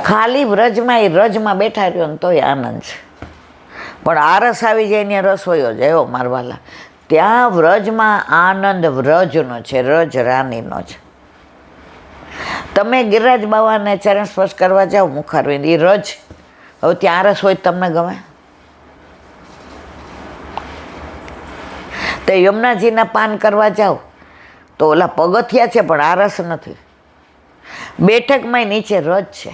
ખાલી વ્રજમાં એ રજમાં બેઠા રહ્યો ને તોય આનંદ છે. પણ આરસ આવી જાય ને રસોઈયો જાય મારવાલા. ત્યાં વ્રજમાં આનંદ વ્રજનો છે, રજ રાનીનો છે. તમે ગિરિરાજ બાવાને ચરણ સ્પર્શ કરવા જાઓ મુખારવિંદ, એ રજ. હવે ત્યાં આરસ હોય તમને ગમે? તે યમુનાજીના પાન કરવા જાઓ તો ઓલા પગથિયા છે પણ આરસ નથી. બેઠકમાં નીચે રજ છે.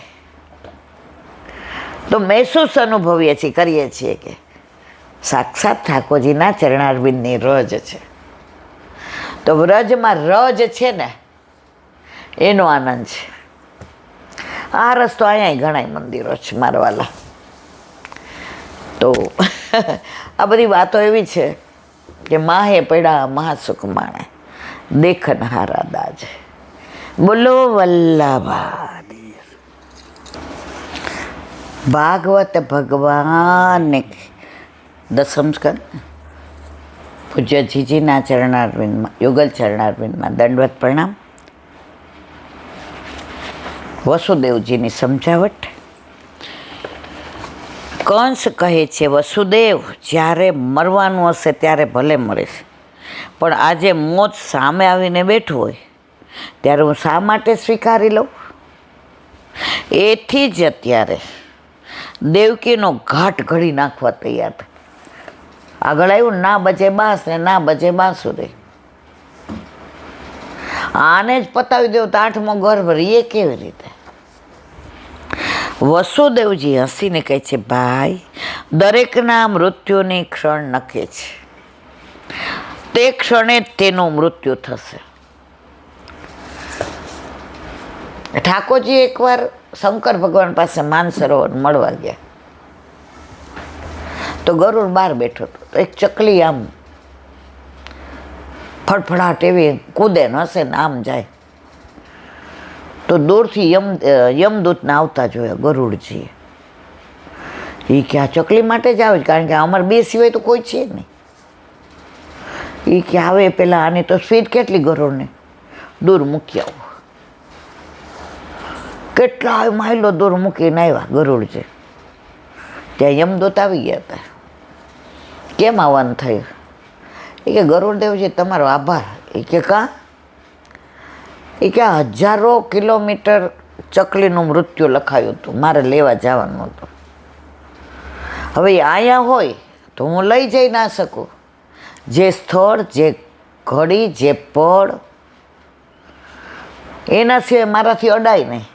તો મહેસૂસ અનુભવીએ છીએ, કરીએ છીએ કે સાક્ષાત ઠાકોરજીના ચરણારવિંદની રજ છે. તો વ્રજમાં રજ છે ને એનો આનંદ છે. આરસ તો અહીંયા ઘણા મંદિરો છે મારવાલા. તો આ બધી વાતો એવી છે કે માહે પડ્યા મહાસુખ માણે, દેખન હારા દાજ. બોલો વલ્લભા ભાગવત ભગવાન. દસમ સ્કંદ પૂજ્ય જીજીના ચરણારવિંદમાં, યુગલ ચરણારવિંદમાં દંડવત પ્રણામ. વસુદેવજીની સમજાવટ. કંસ કહે છે, વસુદેવ, જ્યારે મરવાનું હશે ત્યારે ભલે મરીશ, પણ આજે મોત સામે આવીને બેઠું હોય ત્યારે હું શા માટે સ્વીકારી લઉં? એથી જ અત્યારે દેવકીનો ઘાટ ઘડી નાખવા તૈયાર થાય. આગળ આવ્યું ના બચે બાંસ ને ના બચે બાંસુરી. આને જ પતાવી દેવું તો 8મો ગર્ભ રીએ કેવી રીતે? વસુદેવજી હસીને કહે છે, ભાઈ, દરેકના મૃત્યુની ક્ષણ નક્કી છે. તે ક્ષણે જ તેનું મૃત્યુ થશે. ઠાકોરજી એકવાર શંકર ભગવાન પાસે માનસરોવર મળવા ગયા તો ગરુડ બહાર બેઠો હતો. તો એક ચકલી આમ ફડફડાટ એવી કૂદે ને હશે ને આમ જાય તો દૂરથી યમદૂતને આવતા જોયા ગરુડજીએ. એ કે આ ચકલી માટે જ આવે, કારણ કે અમારે બે સિવાય તો કોઈ છે નહીં. એ કે આવે પેલા આની તો સ્પીડ કેટલી ગરુડને, દૂર મૂકી આવો. કેટલા માઇલો દૂર મૂકીને આવ્યા ગરુડજી. ત્યાં યમદૂત આવી ગયા હતા. કેમ આવવાનું થયું? એ કે ગરુડદેવજી તમારો આભાર. એ કે કાં? એ કે 1000 કિલોમીટર ચકલીનું મૃત્યુ લખાયું હતું, મારે લેવા જવાનું હતું. હવે અહીંયા હોય તો હું લઈ જઈ ના શકું. જે સ્થળ, જે ઘડી, જે પળ એના સિવાય મારાથી અડાય નહીં.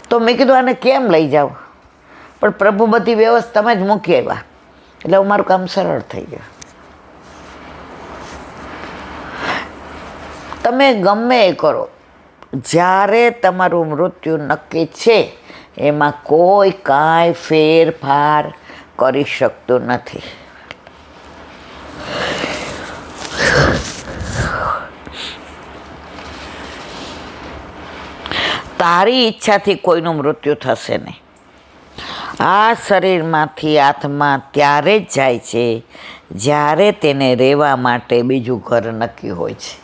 તો મેં કીધું આને કેમ લઈ જાઉં? પણ પ્રભુ બધી વ્યવસ્થામાં જ મૂકી આવ્યા એટલે મારું કામ સરળ થઈ ગયું. તમે ગમે એ કરો, જ્યારે તમારું મૃત્યુ નક્કી છે એમાં કોઈ કાંઈ ફેરફાર કરી શકતું નથી. તારી ઈચ્છાથી કોઈનું મૃત્યુ થશે નહીં. આ શરીરમાંથી આત્મા ત્યારે જ જાય છે જ્યારે તેને રહેવા માટે બીજું ઘર નક્કી હોય છે.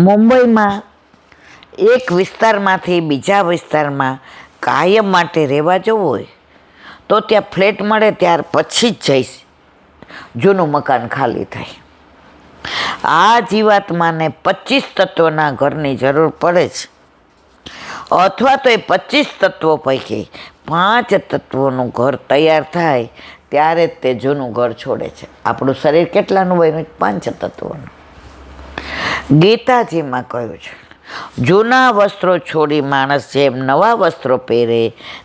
મુંબઈમાં એક વિસ્તારમાંથી બીજા વિસ્તારમાં કાયમ માટે રહેવા જવું હોય તો ત્યાં ફ્લેટ મળે ત્યાર પછી જ જઈશ, જૂનું મકાન ખાલી થાય. આ જીવાત્માને 25 તત્વના ઘરની જરૂર પડે છે, અથવા તો એ 25 તત્વો પૈકી 5 તત્વોનું ઘર તૈયાર થાય ત્યારે જ તે જૂનું ઘર છોડે છે. આપણું શરીર કેટલાનું બન્યું? 5 તત્વોનું. ગીતાજીમાં કહ્યું છે, જૂના વસ્ત્રો છોડી માણસ જેમ નવા વસ્ત્રો પહેરે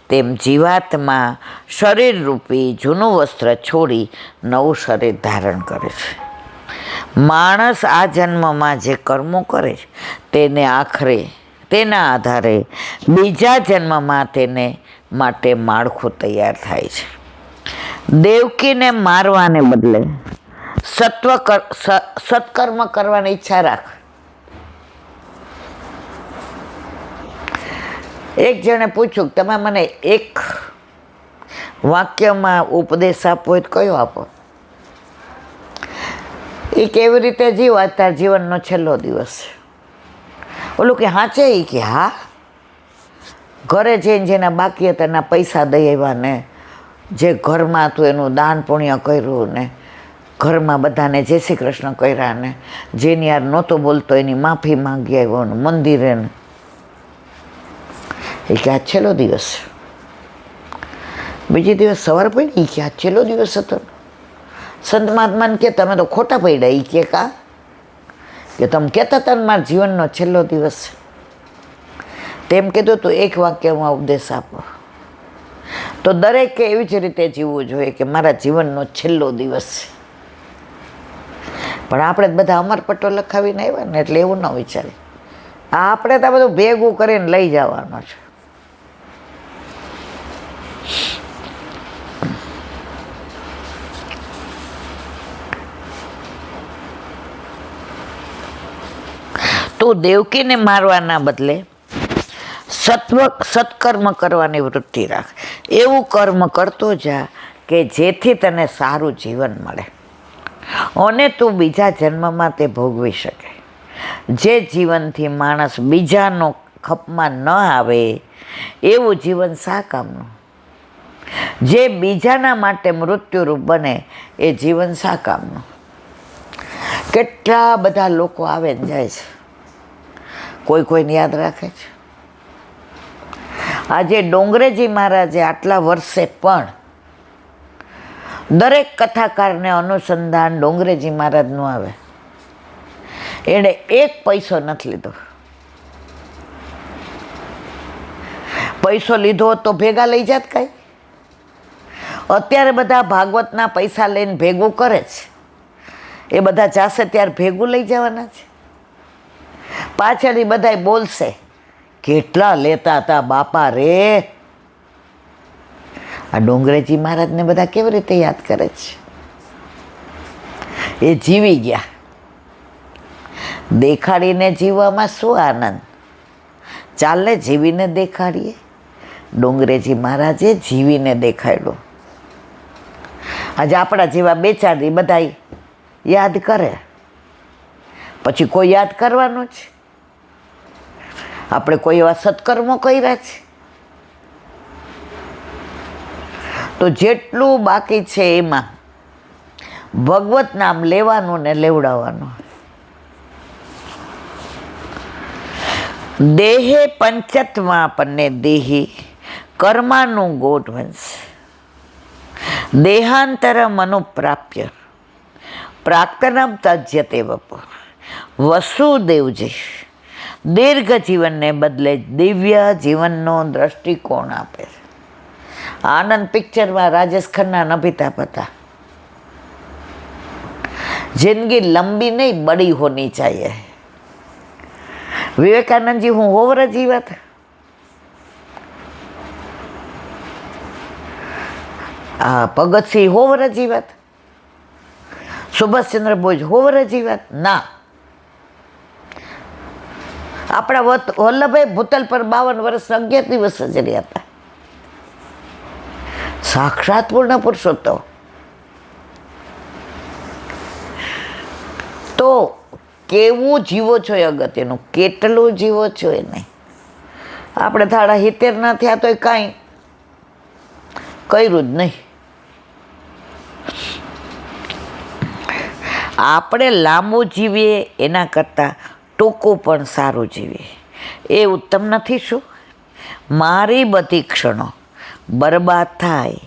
તેમ જીવાત્મા શરીરરૂપી જૂનું વસ્ત્ર છોડી નવું શરીર ધારણ કરે છે. માણસ આ જન્મમાં જે કર્મો કરે છે તેને આખરે તેના આધારે બીજા જન્મમાં તેને માટે માળખું તૈયાર થાય છે. દેવકીને મારવાને બદલે સત્કર્મ કરવાની ઈચ્છા રાખ. એક જણે પૂછ્યું, તમે મને એક વાક્યમાં ઉપદેશ આપો હોય તો કયો આપો? એ કેવી રીતે જીવ તાર જીવનનો છેલ્લો દિવસ? ઓલું કે હા છે? એ કે હા. ઘરે જઈને જેના બાકી હતા એના પૈસા દઈ આવ્યા ને, જે ઘરમાં હતું એનું દાન પુણ્ય કર્યું ને, ઘરમાં બધાને જય શ્રી કૃષ્ણ કર્યા ને, જેની યાર નહોતો બોલતો એની માફી માંગી આવ્યો ને મંદિરે ને. એ કે આ છેલ્લો દિવસ. બીજે દિવસ સવાર પડી કે આ છેલ્લો દિવસ હતો. સંત મહાત્માને કે તમે તો ખોટા પડ્યા. એ કે કા કે તમે કહેતા હતા ને મારા જીવનનો છેલ્લો દિવસ. તેમ કીધું તો એક વાક્યમાં ઉપદેશ આપો. તો દરેકે એવી જ રીતે જીવવું જોઈએ કે મારા જીવનનો છેલ્લો દિવસ છે. પણ આપણે બધા અમરપટ્ટો લખાવીને આવ્યા ને એટલે એવું ન વિચારીએ. આપણે તો બધું ભેગું કરીને લઈ જવાનું છે. તું દેવકીને મારવાના બદલે સત્કર્મ કરવાની વૃત્તિ રાખ. એવું કર્મ કરતો જા કે જેથી તને સારું જીવન મળે અને તું બીજા જન્મમાં તે ભોગવી શકે. જે જીવનથી માણસ બીજાનો ખપમાં ન આવે એવું જીવન શા કામનું? જે બીજાના માટે મૃત્યુરૂપ બને એ જીવન શા કામનું? કેટલા બધા લોકો આવે ને જાય છે, કોઈ કોઈને યાદ રાખે છે? આજે ડોંગરેજી મહારાજે આટલા વર્ષે પણ દરેક કથાકારને અનુસંધાન ડોંગરેજી મહારાજનું આવે. એણે એક પૈસો નથી લીધો. પૈસો લીધો હોત તો ભેગા લઈ જાત કાંઈ? અત્યારે બધા ભાગવતના પૈસા લઈને ભેગું કરે છે. એ બધા જાશે ત્યારે ભેગું લઈ જવાના છે. પાછળથી બધા બોલશે કેટલા લેતા હતા બાપા રે. આ ડોંગરેજી મહારાજને બધા કેવી રીતે યાદ કરે છે? એ જીવી ગયા. દેખાડીને જીવવામાં શું આનંદ? ચાલને જીવીને દેખાડીએ. ડોંગરેજી મહારાજે જીવીને દેખાડ્યું. આજે આપણા જેવા બે ચાર દી બધા યાદ કરે, પછી કોઈ યાદ કરવાનું છે? આપણે કોઈ એવા સત્કર્મો કર્યા છે? તો જેટલું બાકી છે એમાં ભગવત નામ લેવાનું ને લેવડાવવાનું. દેહે પંચત્વા પન્ને દેહી કર્માનું ગોઢવંશ દેહાંતરમ અનુપ્રાપ્ય પ્રાક્તનમ તજ્યતે વપુ. વસુદેવજી દીર્ઘ જીવનને બદલે દિવ્ય જીવનનો દ્રષ્ટિકોણ આપે છે. આનંદ પિક્ચરમાં રાજેશ ખન્ના નભિતા હતા. જિંદગી લંબી નહીં બડી હોની ચાહીએ. વિવેકાનંદજી હું હોવર જીવત. ભગતસિંહ હોવર જીવત. સુભાષચંદ્ર બોઝ હોવર જીવત. ના, આપણા વલ્લભભાઈ ભૂતલ પર 52 વર્ષ 11 દિવસ જ રહ્યા હતા. સાક્ષાત પૂર્ણ પુરુષોત્તમ. તો કેવું જીવો છો એ અગત્યનું, કેટલું જીવો છો એ નહીં. આપણે થાળા 70 ના થયા તો કાંઈ કર્યું જ નહીં. આપણે લાંબુ જીવીએ એના કરતાં ટૂંકું પણ સારું જીવીએ એ ઉત્તમ નથી શું? મારી બધી ક્ષણો બરબાદ થાય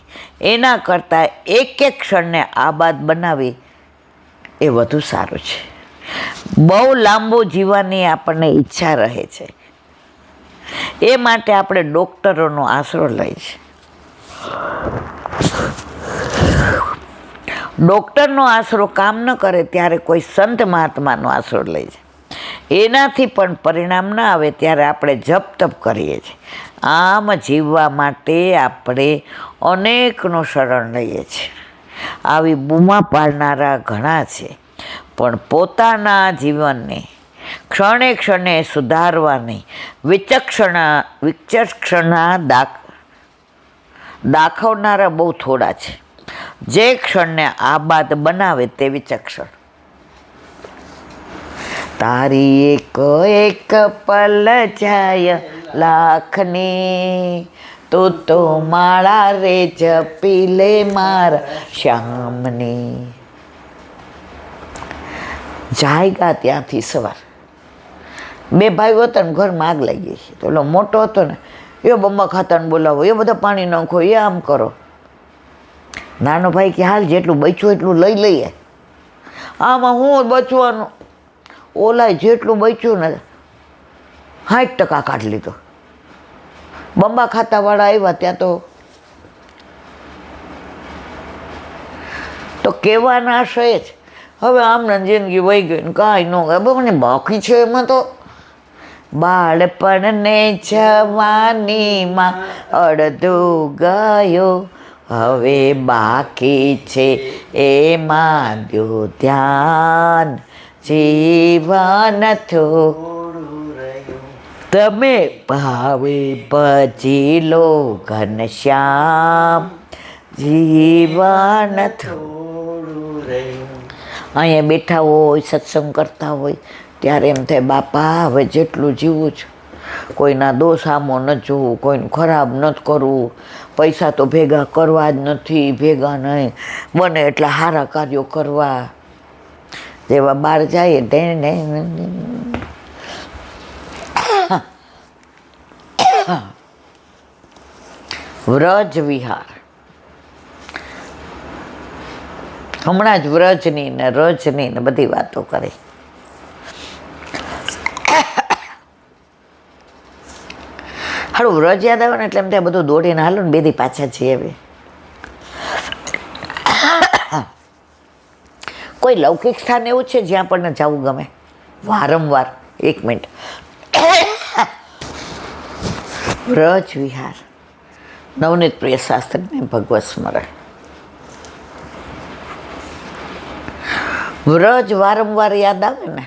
એના કરતાં એક એક ક્ષણને આબાદ બનાવી એ વધુ સારું છે. બહુ લાંબુ જીવવાની આપણને ઈચ્છા રહે છે, એ માટે આપણે ડૉક્ટરોનો આશરો લઈએ છીએ. ડૉક્ટરનો આશરો કામ ન કરે ત્યારે કોઈ સંત મહાત્માનો આશરો લે છે. એનાથી પણ પરિણામ ન આવે ત્યારે આપણે જપ તપ કરીએ છીએ. આમ જીવવા માટે આપણે અનેકનું શરણ લઈએ છીએ. આવી બૂમા પાડનારા ઘણા છે, પણ પોતાના જીવનને ક્ષણે ક્ષણે સુધારવાની વિચક્ષણા દાખવનારા બહુ થોડા છે. જે ક્ષણને આબાદ બનાવે તે વિચક્ષણ. તારી એક એક પલ જાય લાખની, તું તો માળા રે જપી લે મારા શ્યામની. જાયગા ત્યાંથી સવાર. બે ભાઈઓ હતા ને ઘરમાં આગ લાગી ગઈ. તો ઓલો મોટો હતો ને એ બમ્બા ખાતાને બોલાવો, એ બધા પાણી નાખો, એ આમ કરો. નાનો ભાઈ કે હાલ જેટલું બચ્યું એટલું લઈ લઈએ. આમાં હું બચવાનું, ઓલાય જેટલું બચ્યું ને 60% કાઢી લીધો. બંબા ખાતાવાળા આવ્યા ત્યાં તો કહેવાના છે જ. હવે આમને જિંદગી વહી ગઈ ને કાંઈ ન ગયું. મને બાકી છે એમાં તો બાળપણને જવાનીમાં અડધું ગયો, હવે બાકી છે એમાં દ્યો ધ્યાન, જીવન થોડું રહ્યું. તમે ભાવે ભજી લો ઘનશ્યામ, જીવન થોડું રહ્યું. અહીંયા બેઠા હોય, સત્સંગ કરતા હોય ત્યારે એમ થાય બાપા હવે જેટલું જીવું છું, કોઈના દોષ આમો ન જોવું, કોઈનું ખરાબ નથી કરવું, પૈસા તો ભેગા કરવા જ નથી, ભેગા નહીં, બને એટલા સારા કાર્યો કરવા. જેવા બહાર જાય વ્રજ વિહાર. હમણાં જ વ્રજની ને રજની ને બધી વાતો કરી. હારું વ્રજ યાદ આવે ને એટલે એમ ત્યાં બધું દોડીને હાલો ને બેદી પાછા છીએ હવે. કોઈ લૌકિક સ્થાન એવું છે જ્યાં આપણને જવું ગમે વારંવાર? 1 મિનિટ. વ્રજ વિહાર, નવનીત પ્રિય શાસ્ત્રીને ભગવત સ્મરણ. વ્રજ વારંવાર યાદ આવે ને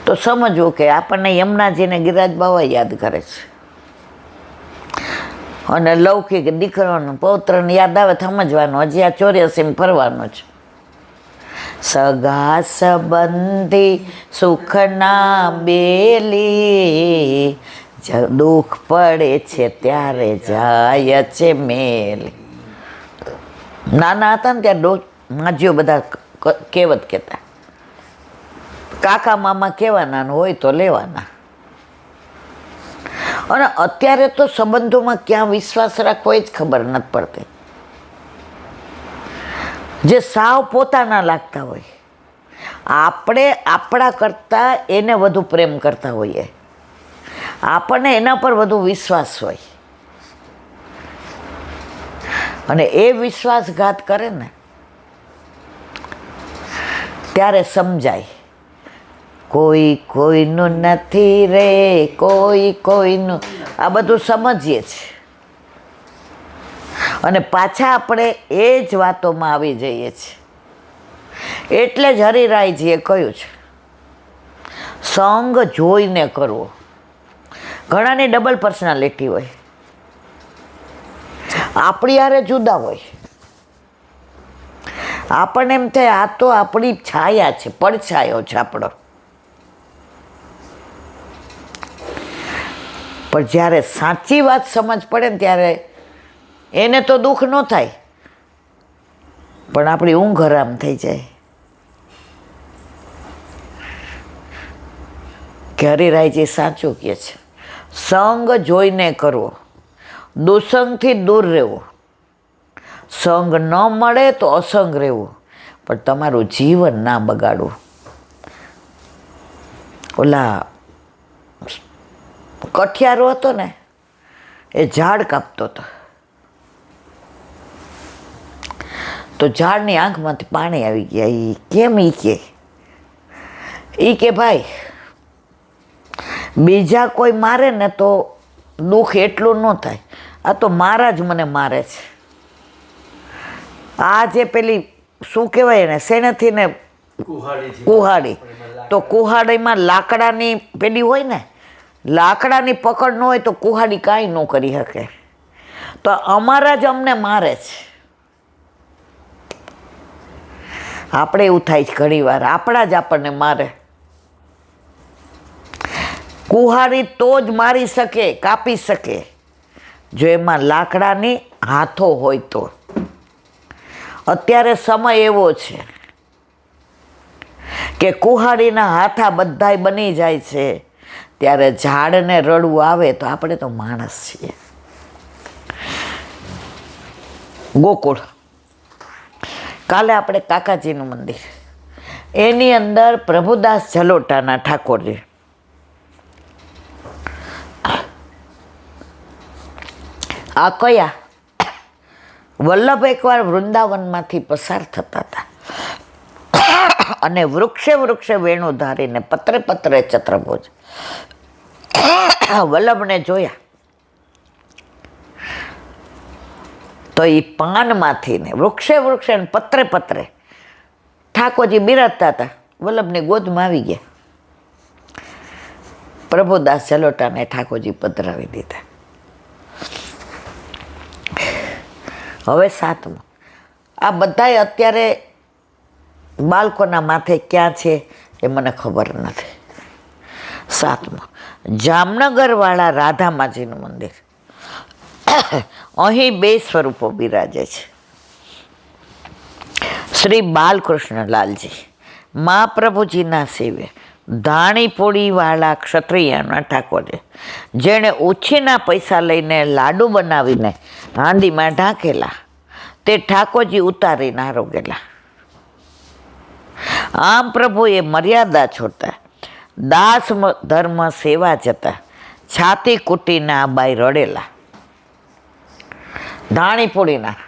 તો સમજવું કે આપણને યમુનાજીને ગિરિરાજ બાવા યાદ કરે છે. અને લૌકિક દીકરાનો પૌત્રને યાદ આવે સમજવાનું હજી આ 84 ફરવાનું છે. સગા સંબંધી સુખના બેલી, દુઃખ પડે છે ત્યારે જાય છે મેલી. નાના હતા ને ત્યારે માજીઓ બધા કહેવત કહેતા, કાકા મામા કહેવાના હોય તો લેવાના. અને અત્યારે તો સંબંધોમાં ક્યાં વિશ્વાસ રાખવો એ જ ખબર નથી પડતી. જે સાવ પોતાના લાગતા હોય, આપણે આપણા કરતાં એને વધુ પ્રેમ કરતા હોઈએ, આપણને એના પર વધુ વિશ્વાસ હોય, અને એ વિશ્વાસઘાત કરે ને ત્યારે સમજાય કોઈ કોઈનું નથી રે, કોઈ કોઈનું. આ બધું સમજીએ છીએ અને પાછા આપણે એ જ વાતોમાં આવી જઈએ છીએ. એટલે જ હરિરાયજીએ કહ્યું છે સંગ જોઈને કરવો. ઘણાની ડબલ પર્સનાલિટી હોય, આપણી હારે જુદા હોય. આપણને એમ થાય આ તો આપણી છાયા છે, પડછાયો છે આપણો. પણ જ્યારે સાચી વાત સમજ પડે ને ત્યારે એને તો દુઃખ ન થાય, પણ આપણી ઊંઘ હરામ થઈ જાય. કે હરિરાયજી સાચું કહે છે, સંગ જોઈને કરવો, દુસંગથી દૂર રહેવું. સંગ ન મળે તો અસંગ રહેવું, પણ તમારું જીવન ના બગાડવું. ઓલા કઠિયારો હતો ને એ ઝાડ કાપતો હતો, તો ઝાડની આંખમાંથી પાણી આવી ગયા. એ કેમ? એ કે ભાઈ બીજા કોઈ મારે ને તો દુઃખ એટલું ન થાય, આ તો મારા જ મને મારે છે. આ જે પેલી શું કહેવાય ને શેનેથી ને કુહાડી, તો કુહાડીમાં લાકડાની પેલી હોય ને, લાકડાની પકડ ન હોય તો કુહાડી કાંઈ ન કરી શકે. તો અમારા જ અમને મારે છે. આપણે એવું થાય છે ઘણી વાર, આપણા જ આપણને મારે. કુહાડી તો જ મારી શકે, કાપી શકે જો એમાં લાકડાની હાથો હોય તો. અત્યારે સમય એવો છે કે કુહાડીના હાથા બધાય બની જાય છે, ત્યારે ઝાડને રડવું આવે તો આપણે તો માણસ છીએ. ગોકુળ, કાલે આપણે કાકાજીનું મંદિર, એની અંદર પ્રભુદાસ જલોટાના ઠાકોરજી. આ કયા વલ્લભ એકવાર વૃંદાવનમાંથી પસાર થતા હતા અને વૃક્ષે વૃક્ષે વેણુ ધારીને પત્રે પત્રે ચત્રભુજ વલ્લભને જોયા તો એ પાનમાંથી ને વૃક્ષે વૃક્ષે ને પત્રે પત્રે ઠાકોરજી બિરાજતા હતા. વલ્લભની ગોદમાં આવી ગયા. પ્રભુદાસ જલોટાને ઠાકોરજી પધરાવી દીધા. હવે 7મો, આ બધાય અત્યારે બાળકોના માથે ક્યાં છે એ મને ખબર નથી. 7મો, જામનગરવાળા રાધામાજીનું મંદિર. અહીં 2 સ્વરૂપો બિરાજે છે. શ્રી બાલકૃષ્ણલાલજી મહાપ્રભુજીના સેવે ધાણીપોળીવાળા ક્ષત્રિયના ઠાકોરજી, જેણે ઓછીના પૈસા લઈને લાડુ બનાવીને હાંડીમાં ઢાંકેલા, તે ઠાકોરજી ઉતારીને આરોગેલા. આમ પ્રભુએ મર્યાદા છોડતા દાસ ધર્મ સેવા જતા છાતી કૂટીને આ બાઈ રડેલા. ધાણીપોળીના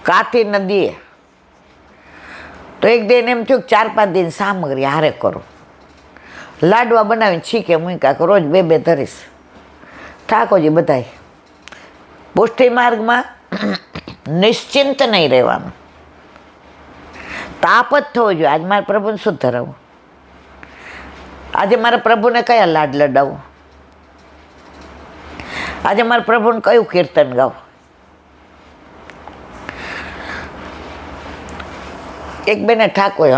કાતી નદીએ તો એક દિન એમ થયું 4-5 દિન સામગ્રી હારે કરો, લાડવા બનાવીને છીકે મૂક્યા કે રોજ 2-2 ધરીશ. ઠાકોરજી બધાય પુષ્ટિ માર્ગમાં નિશ્ચિંત નહીં રહેવાનું. તાપ જ થવો જોઈએ. આજે મારા પ્રભુને શું ધરાવવું? આજે મારા પ્રભુને કયા લાડ લડાવવું? આજે મારા પ્રભુને કયું કીર્તન ગાવું? એક બેને ઠાકોર